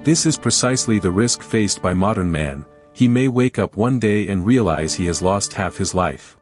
This is precisely the risk faced by modern man. He may wake up one day and realize he has lost half his life.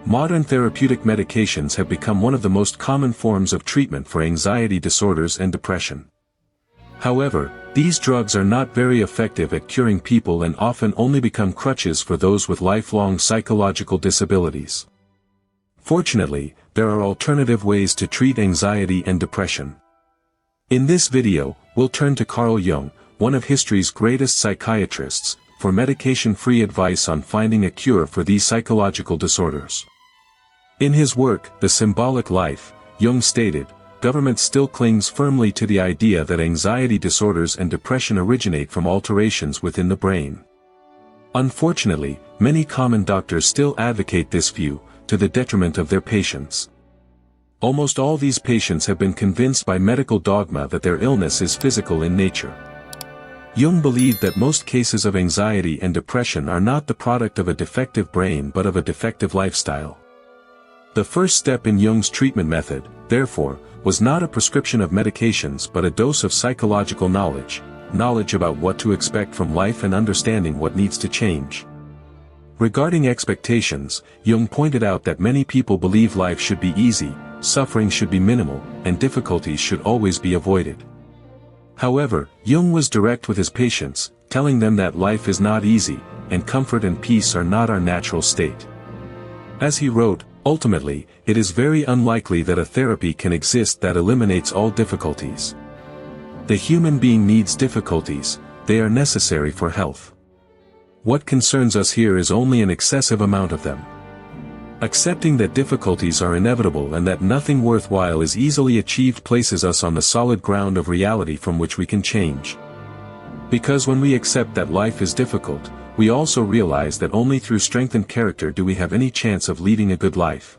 Modern therapeutic medications have become one of the most common forms of treatment for anxiety disorders and depression. However, these drugs are not very effective at curing people and often only become crutches for those with lifelong psychological disabilities. Fortunately, there are alternative ways to treat anxiety and depression. In this video, we'll turn to Carl Jung, one of history's greatest psychiatrists, for medication-free advice on finding a cure for these psychological disorders. In his work, The Symbolic Life, Jung stated, "Government still clings firmly to the idea that anxiety disorders and depression originate from alterations within the brain. Unfortunately, many common doctors still advocate this view, to the detriment of their patients. Almost all these patients have been convinced by medical dogma that their illness is physical in nature." Jung believed that most cases of anxiety and depression are not the product of a defective brain but of a defective lifestyle. The first step in Jung's treatment method, therefore, was not a prescription of medications but a dose of psychological knowledge about what to expect from life and understanding what needs to change. Regarding expectations, Jung pointed out that many people believe life should be easy, suffering should be minimal, and difficulties should always be avoided. However, Jung was direct with his patients, telling them that life is not easy, and comfort and peace are not our natural state. As he wrote, "Ultimately, it is very unlikely that a therapy can exist that eliminates all difficulties. The human being needs difficulties, they are necessary for health. What concerns us here is only an excessive amount of them. Accepting that difficulties are inevitable and that nothing worthwhile is easily achieved places us on the solid ground of reality from which we can change. Because when we accept that life is difficult, we also realize that only through strengthened character do we have any chance of leading a good life.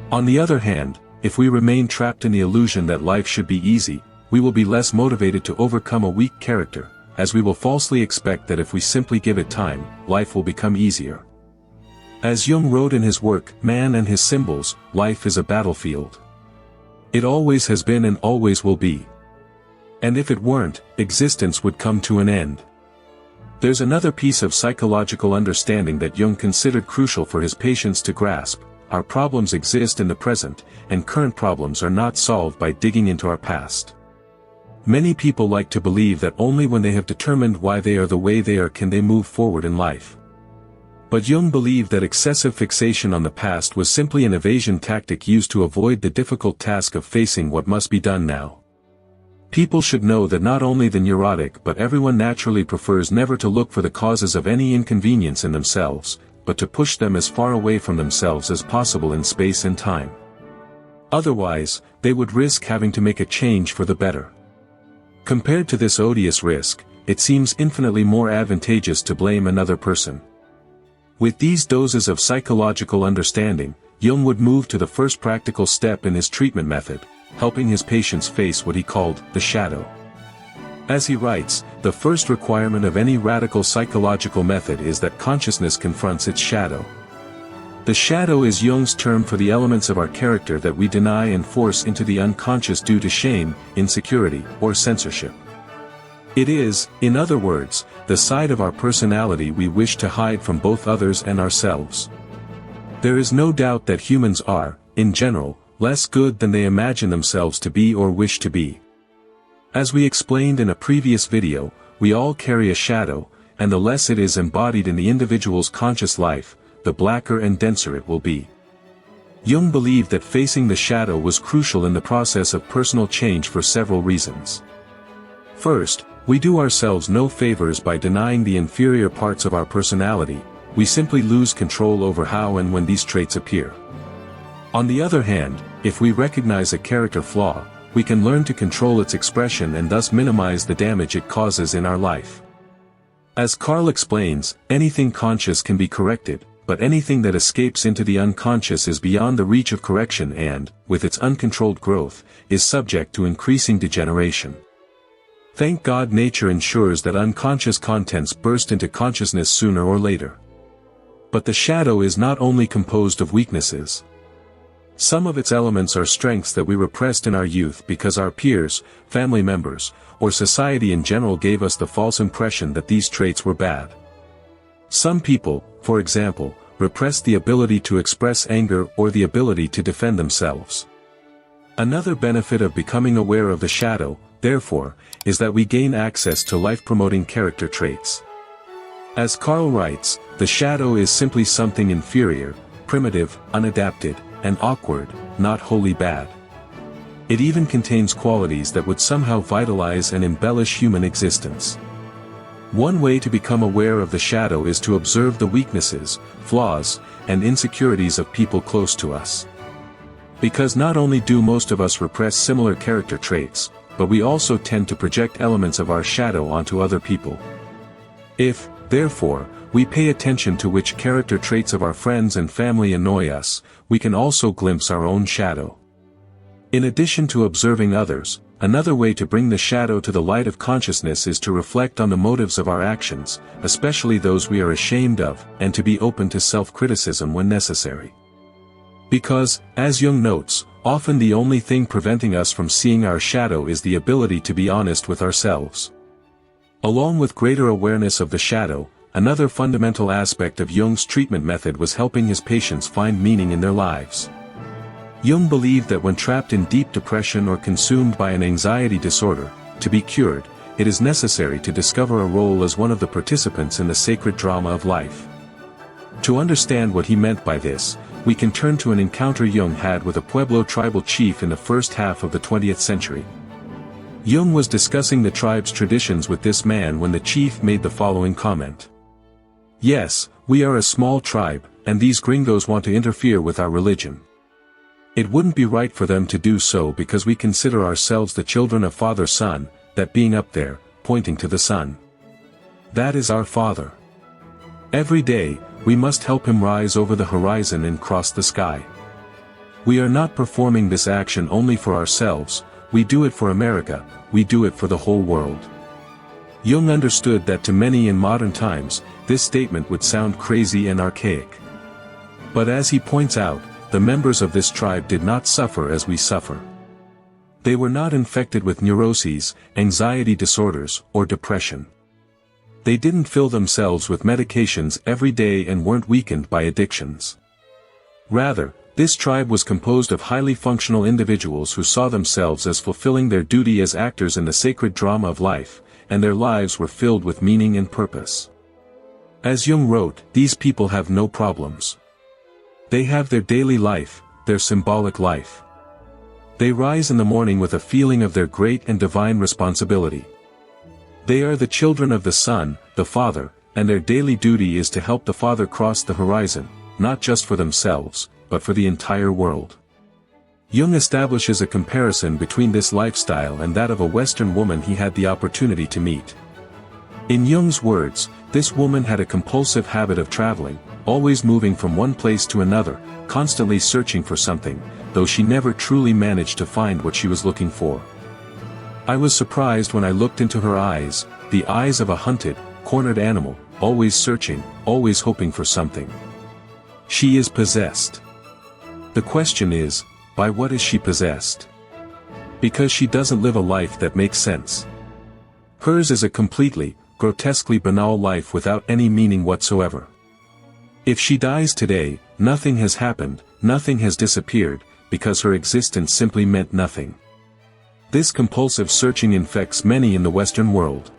On the other hand, if we remain trapped in the illusion that life should be easy, we will be less motivated to overcome a weak character, as we will falsely expect that if we simply give it time, life will become easier." As Jung wrote in his work, Man and His Symbols, life is a battlefield. It always has been and always will be. And if it weren't, existence would come to an end. There's another piece of psychological understanding that Jung considered crucial for his patients to grasp: our problems exist in the present, and current problems are not solved by digging into our past. Many people like to believe that only when they have determined why they are the way they are can they move forward in life. But Jung believed that excessive fixation on the past was simply an evasion tactic used to avoid the difficult task of facing what must be done now. People should know that not only the neurotic but everyone naturally prefers never to look for the causes of any inconvenience in themselves, but to push them as far away from themselves as possible in space and time. Otherwise, they would risk having to make a change for the better. Compared to this odious risk, it seems infinitely more advantageous to blame another person. With these doses of psychological understanding, Jung would move to the first practical step in his treatment method, helping his patients face what he called the shadow. As he writes, the first requirement of any radical psychological method is that consciousness confronts its shadow. The shadow is Jung's term for the elements of our character that we deny and force into the unconscious due to shame, insecurity, or censorship. It is, in other words, the side of our personality we wish to hide from both others and ourselves. There is no doubt that humans are, in general, less good than they imagine themselves to be or wish to be. As we explained in a previous video, we all carry a shadow, and the less it is embodied in the individual's conscious life, the blacker and denser it will be. Jung believed that facing the shadow was crucial in the process of personal change for several reasons. First, we do ourselves no favors by denying the inferior parts of our personality, we simply lose control over how and when these traits appear. On the other hand, if we recognize a character flaw, we can learn to control its expression and thus minimize the damage it causes in our life. As Carl explains, anything conscious can be corrected, but anything that escapes into the unconscious is beyond the reach of correction and, with its uncontrolled growth, is subject to increasing degeneration. Thank God nature ensures that unconscious contents burst into consciousness sooner or later. But the shadow is not only composed of weaknesses. Some of its elements are strengths that we repressed in our youth because our peers, family members, or society in general gave us the false impression that these traits were bad. Some people, for example, repress the ability to express anger or the ability to defend themselves. Another benefit of becoming aware of the shadow, therefore, is that we gain access to life-promoting character traits. As Carl writes, the shadow is simply something inferior, primitive, unadapted, and awkward, not wholly bad. It even contains qualities that would somehow vitalize and embellish human existence. One way to become aware of the shadow is to observe the weaknesses, flaws, and insecurities of people close to us. Because not only do most of us repress similar character traits, but we also tend to project elements of our shadow onto other people. If, therefore, we pay attention to which character traits of our friends and family annoy us, we can also glimpse our own shadow. In addition to observing others, another way to bring the shadow to the light of consciousness is to reflect on the motives of our actions, especially those we are ashamed of, and to be open to self-criticism when necessary. Because, as Jung notes, often the only thing preventing us from seeing our shadow is the ability to be honest with ourselves. Along with greater awareness of the shadow, another fundamental aspect of Jung's treatment method was helping his patients find meaning in their lives. Jung believed that when trapped in deep depression or consumed by an anxiety disorder, to be cured, it is necessary to discover a role as one of the participants in the sacred drama of life. To understand what he meant by this, we can turn to an encounter Jung had with a Pueblo tribal chief in the first half of the 20th century. Jung was discussing the tribe's traditions with this man when the chief made the following comment. "Yes, we are a small tribe, and these gringos want to interfere with our religion. It wouldn't be right for them to do so because we consider ourselves the children of Father Sun, that being up there, pointing to the sun. That is our Father. Every day, we must help him rise over the horizon and cross the sky. We are not performing this action only for ourselves, we do it for America, we do it for the whole world." Jung understood that to many in modern times, this statement would sound crazy and archaic. But as he points out, the members of this tribe did not suffer as we suffer. They were not infected with neuroses, anxiety disorders, or depression. They didn't fill themselves with medications every day and weren't weakened by addictions. Rather, this tribe was composed of highly functional individuals who saw themselves as fulfilling their duty as actors in the sacred drama of life, and their lives were filled with meaning and purpose. As Jung wrote, these people have no problems. They have their daily life, their symbolic life. They rise in the morning with a feeling of their great and divine responsibility. They are the children of the Son, the Father, and their daily duty is to help the Father cross the horizon, not just for themselves, but for the entire world. Jung establishes a comparison between this lifestyle and that of a Western woman he had the opportunity to meet. In Jung's words, this woman had a compulsive habit of traveling, always moving from one place to another, constantly searching for something, though she never truly managed to find what she was looking for. I was surprised when I looked into her eyes, the eyes of a hunted, cornered animal, always searching, always hoping for something. She is possessed. The question is, by what is she possessed? Because she doesn't live a life that makes sense. Hers is a completely, grotesquely banal life without any meaning whatsoever. If she dies today, nothing has happened, nothing has disappeared, because her existence simply meant nothing. This compulsive searching infects many in the Western world.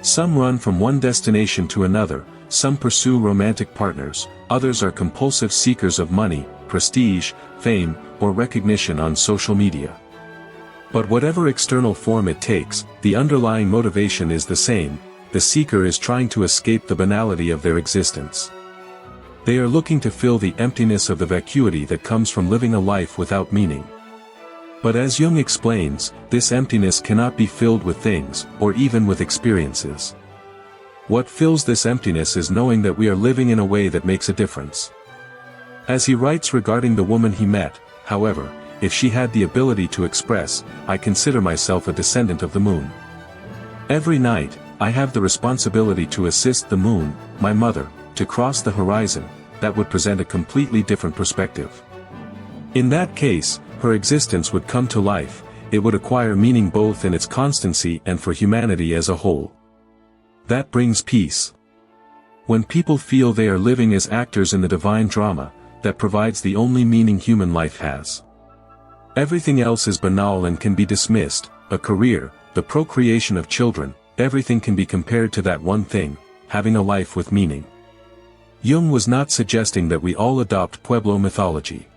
Some run from one destination to another, some pursue romantic partners, others are compulsive seekers of money, prestige, fame, or recognition on social media. But whatever external form it takes, the underlying motivation is the same: the seeker is trying to escape the banality of their existence. They are looking to fill the emptiness of the vacuity that comes from living a life without meaning. But as Jung explains, this emptiness cannot be filled with things, or even with experiences. What fills this emptiness is knowing that we are living in a way that makes a difference. As he writes regarding the woman he met, however, if she had the ability to express, "I consider myself a descendant of the moon. Every night, I have the responsibility to assist the moon, my mother, to cross the horizon," that would present a completely different perspective. In that case, her existence would come to life, it would acquire meaning both in its constancy and for humanity as a whole. That brings peace. When people feel they are living as actors in the divine drama, that provides the only meaning human life has. Everything else is banal and can be dismissed, a career, the procreation of children, everything can be compared to that one thing, having a life with meaning. Jung was not suggesting that we all adopt Pueblo mythology.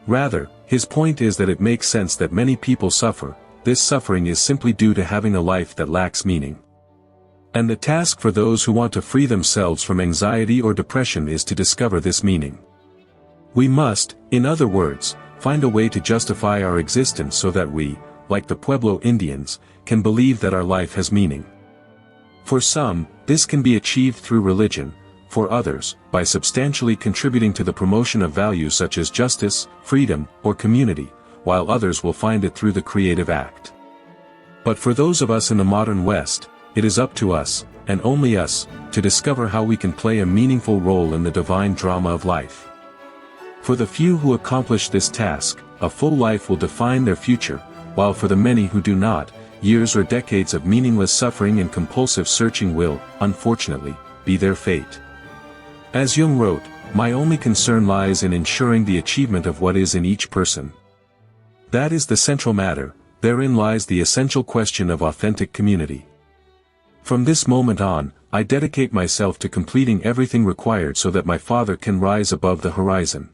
Rather, his point is that it makes sense that many people suffer, this suffering is simply due to having a life that lacks meaning. And the task for those who want to free themselves from anxiety or depression is to discover this meaning. We must, in other words, find a way to justify our existence so that we, like the Pueblo Indians, can believe that our life has meaning. For some, this can be achieved through religion, for others, by substantially contributing to the promotion of values such as justice, freedom, or community, while others will find it through the creative act. But for those of us in the modern West, it is up to us, and only us, to discover how we can play a meaningful role in the divine drama of life. For the few who accomplish this task, a full life will define their future, while for the many who do not, years or decades of meaningless suffering and compulsive searching will, unfortunately, be their fate. As Jung wrote, "My only concern lies in ensuring the achievement of what is in each person. That is the central matter, therein lies the essential question of authentic community. From this moment on, I dedicate myself to completing everything required so that my father can rise above the horizon."